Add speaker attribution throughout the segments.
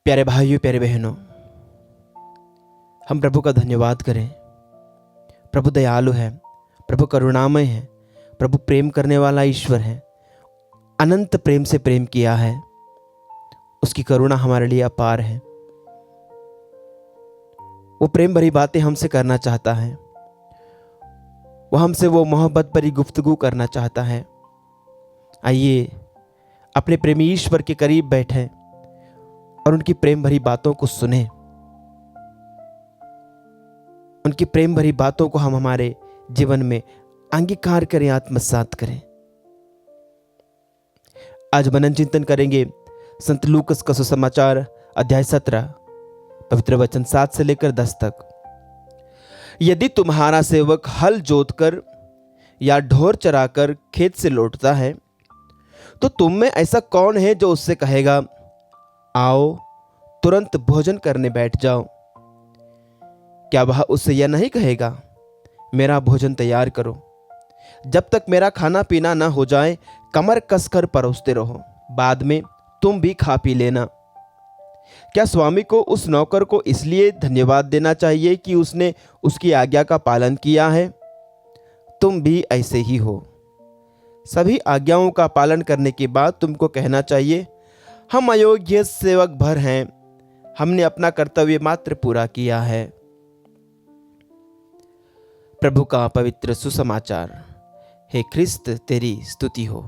Speaker 1: प्यारे भाइयों, प्यारे बहनों, हम प्रभु का धन्यवाद करें। प्रभु दयालु है, प्रभु करुणामय है, प्रभु प्रेम करने वाला ईश्वर है। अनंत प्रेम से प्रेम किया है, उसकी करुणा हमारे लिए अपार है। वो प्रेम भरी बातें हमसे करना चाहता है, वो हमसे वो मोहब्बत भरी गुफ्तगू करना चाहता है। आइए अपने प्रेमी ईश्वर के करीब बैठें और उनकी प्रेम भरी बातों को सुने। उनकी प्रेम भरी बातों को हम हमारे जीवन में अंगीकार करें, आत्मसात करें। आज मनन चिंतन करेंगे संत लूकस का सुसमाचार अध्याय 17 पवित्र वचन 7 से लेकर 10 तक। यदि तुम्हारा सेवक हल जोतकर या ढोर चराकर खेत से लौटता है, तो तुम में ऐसा कौन है जो उससे कहेगा, आओ तुरंत भोजन करने बैठ जाओ? क्या वह उससे यह नहीं कहेगा, मेरा भोजन तैयार करो, जब तक मेरा खाना पीना न हो जाए कमर कसकर परोसते रहो, बाद में तुम भी खा पी लेना। क्या स्वामी को उस नौकर को इसलिए धन्यवाद देना चाहिए कि उसने उसकी आज्ञा का पालन किया है? तुम भी ऐसे ही हो। सभी आज्ञाओं का पालन करने के बाद तुमको कहना चाहिए, हम अयोग्य सेवक भर हैं, हमने अपना कर्तव्य मात्र पूरा किया है। प्रभु का पवित्र सुसमाचार। हे ख्रिस्त, तेरी स्तुति हो।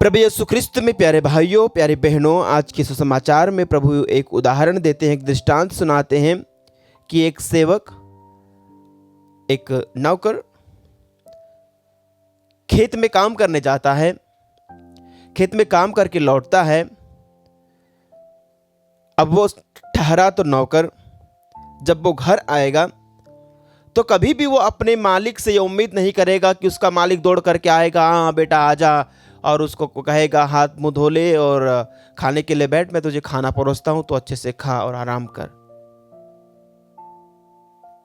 Speaker 1: प्रभु यीशु ख्रिस्त में प्यारे भाइयों, प्यारे बहनों, आज के सुसमाचार में प्रभु एक उदाहरण देते हैं, एक दृष्टांत सुनाते हैं कि एक सेवक, एक नौकर खेत में काम करने जाता है, खेत में काम करके लौटता है। अब वो ठहरा तो नौकर जब वो घर आएगा तो कभी भी वो अपने मालिक से ये उम्मीद नहीं करेगा कि उसका मालिक दौड़ करके आएगा, हाँ बेटा आजा, और उसको कहेगा हाथ मुंह धो ले और खाने के लिए बैठ, मैं तुझे खाना परोसता हूं, तो अच्छे से खा और आराम कर।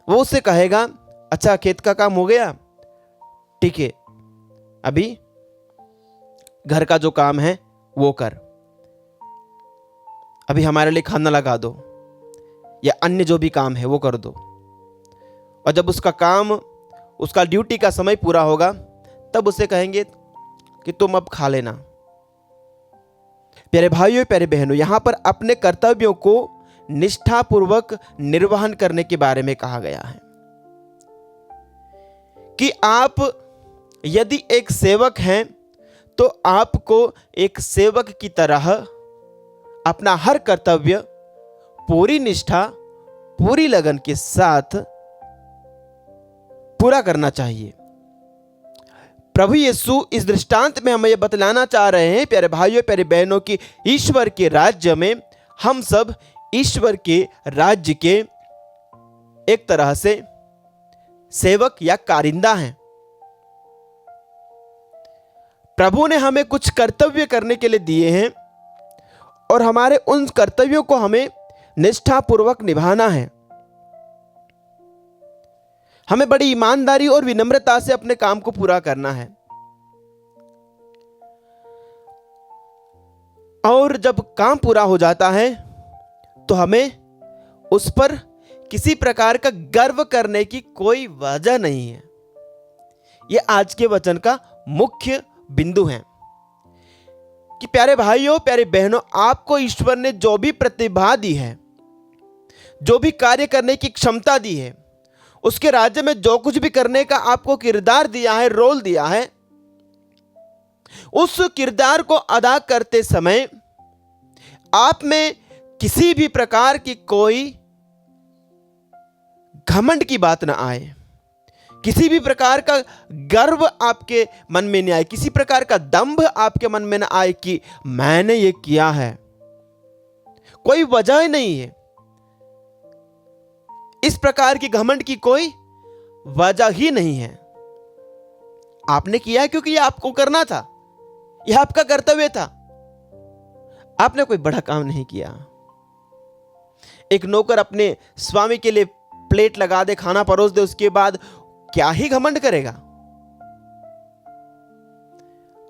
Speaker 1: वो उससे कहेगा, अच्छा खेत का काम हो गया, ठीक है, अभी घर का जो काम है वो कर, अभी हमारे लिए खाना लगा दो, या अन्य जो भी काम है वो कर दो। और जब उसका काम, उसका ड्यूटी का समय पूरा होगा, तब उसे कहेंगे कि तुम अब खा लेना। प्यारे भाइयों, प्यारे बहनों, यहां पर अपने कर्तव्यों को निष्ठापूर्वक निर्वहन करने के बारे में कहा गया है कि आप यदि एक सेवक हैं तो आपको एक सेवक की तरह अपना हर कर्तव्य पूरी निष्ठा, पूरी लगन के साथ पूरा करना चाहिए। प्रभु यीशु इस दृष्टांत में हमें यह बतलाना चाह रहे हैं, प्यारे भाइयों, प्यारे बहनों, की ईश्वर के राज्य में हम सब ईश्वर के राज्य के एक तरह से सेवक या कारिंदा हैं। प्रभु ने हमें कुछ कर्तव्य करने के लिए दिए हैं और हमारे उन कर्तव्यों को हमें निष्ठापूर्वक निभाना है। हमें बड़ी ईमानदारी और विनम्रता से अपने काम को पूरा करना है। और जब काम पूरा हो जाता है तो हमें उस पर किसी प्रकार का गर्व करने की कोई वजह नहीं है। यह आज के वचन का मुख्य बिंदु है कि प्यारे भाइयों, प्यारे बहनों, आपको ईश्वर ने जो भी प्रतिभा दी है, जो भी कार्य करने की क्षमता दी है, उसके राज्य में जो कुछ भी करने का आपको किरदार दिया है, रोल दिया है, उस किरदार को अदा करते समय आप में किसी भी प्रकार की कोई घमंड की बात ना आए, किसी भी प्रकार का गर्व आपके मन में नहीं आए, किसी प्रकार का दंभ आपके मन में ना आए कि मैंने ये किया है। कोई वजह नहीं है, इस प्रकार की घमंड की कोई वजह ही नहीं है। आपने किया है क्योंकि यह आपको करना था, यह आपका कर्तव्य था। आपने कोई बड़ा काम नहीं किया। एक नौकर अपने स्वामी के लिए प्लेट लगा दे, खाना परोस दे, उसके बाद क्या ही घमंड करेगा।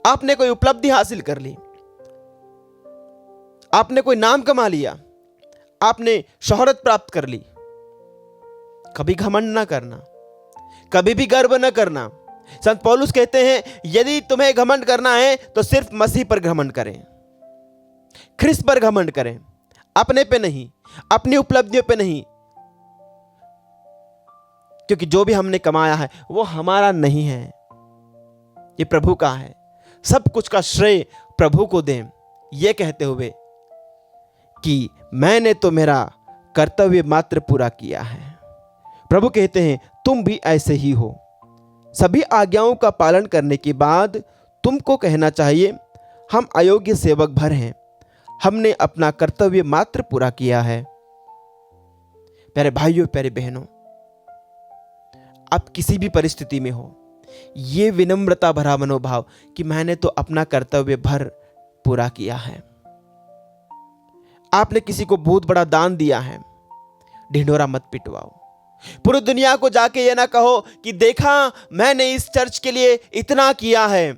Speaker 1: आपने कोई उपलब्धि हासिल कर ली, आपने कोई नाम कमा लिया, आपने शोहरत प्राप्त कर ली, कभी घमंड ना करना, कभी भी गर्व न करना। संत पौलुस कहते हैं यदि तुम्हें घमंड करना है तो सिर्फ मसीह पर घमंड करें, ख्रिस्त पर घमंड करें, अपने पे नहीं, अपनी उपलब्धियों पे नहीं, क्योंकि जो भी हमने कमाया है वो हमारा नहीं है, ये प्रभु का है। सब कुछ का श्रेय प्रभु को दें, ये कहते हुए कि मैंने तो मेरा कर्तव्य मात्र पूरा किया है। प्रभु कहते हैं तुम भी ऐसे ही हो। सभी आज्ञाओं का पालन करने के बाद तुमको कहना चाहिए हम अयोग्य सेवक भर हैं, हमने अपना कर्तव्य मात्र पूरा किया है। प्यारे भाइयों, प्यारे बहनों, आप किसी भी परिस्थिति में हो, ये विनम्रता भरा मनोभाव कि मैंने तो अपना कर्तव्य भर पूरा किया है। आपने किसी को बहुत बड़ा दान दिया है, ढिंढोरा मत पिटवाओ। पूरी दुनिया को जाके ये ना कहो कि देखा मैंने इस चर्च के लिए इतना किया है।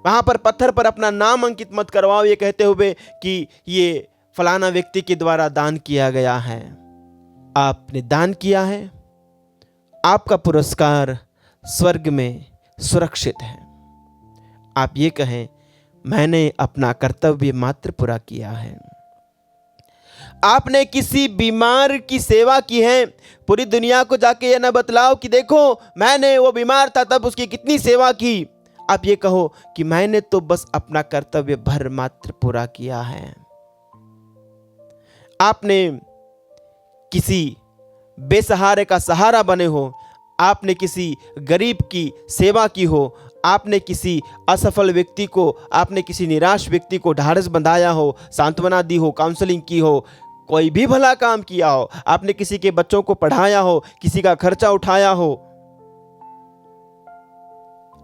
Speaker 1: वहां पर पत्थर पर अपना नाम अंकित मत करवाओ ये कहते हुए कि ये फलाना व्यक्ति के द्वारा दान किया गया है। आपने दान किया है, आपका पुरस्कार स्वर्ग में सुरक्षित है। आप ये कहें मैंने अपना कर्तव्य मात्र पूरा किया है। आपने किसी बीमार की सेवा की है, पूरी दुनिया को जाके ये ना बतलाओ कि देखो मैंने वो बीमार था तब उसकी कितनी सेवा की। आप ये कहो कि मैंने तो बस अपना कर्तव्य भर मात्र पूरा किया है। आपने किसी बेसहारे का सहारा बने हो, आपने किसी गरीब की सेवा की हो, आपने किसी असफल व्यक्ति को, आपने किसी निराश व्यक्ति को ढाढ़स बंधाया हो, सांत्वना दी हो, काउंसलिंग की हो, कोई भी भला काम किया हो, आपने किसी के बच्चों को पढ़ाया हो, किसी का खर्चा उठाया हो,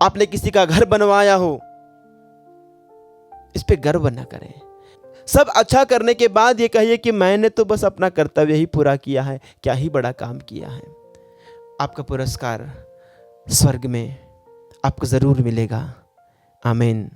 Speaker 1: आपने किसी का घर बनवाया हो, इस पे गर्व न करें। सब अच्छा करने के बाद ये कहिए कि मैंने तो बस अपना कर्तव्य ही पूरा किया है, क्या ही बड़ा काम किया है। आपका पुरस्कार स्वर्ग में आपको जरूर मिलेगा। आमीन।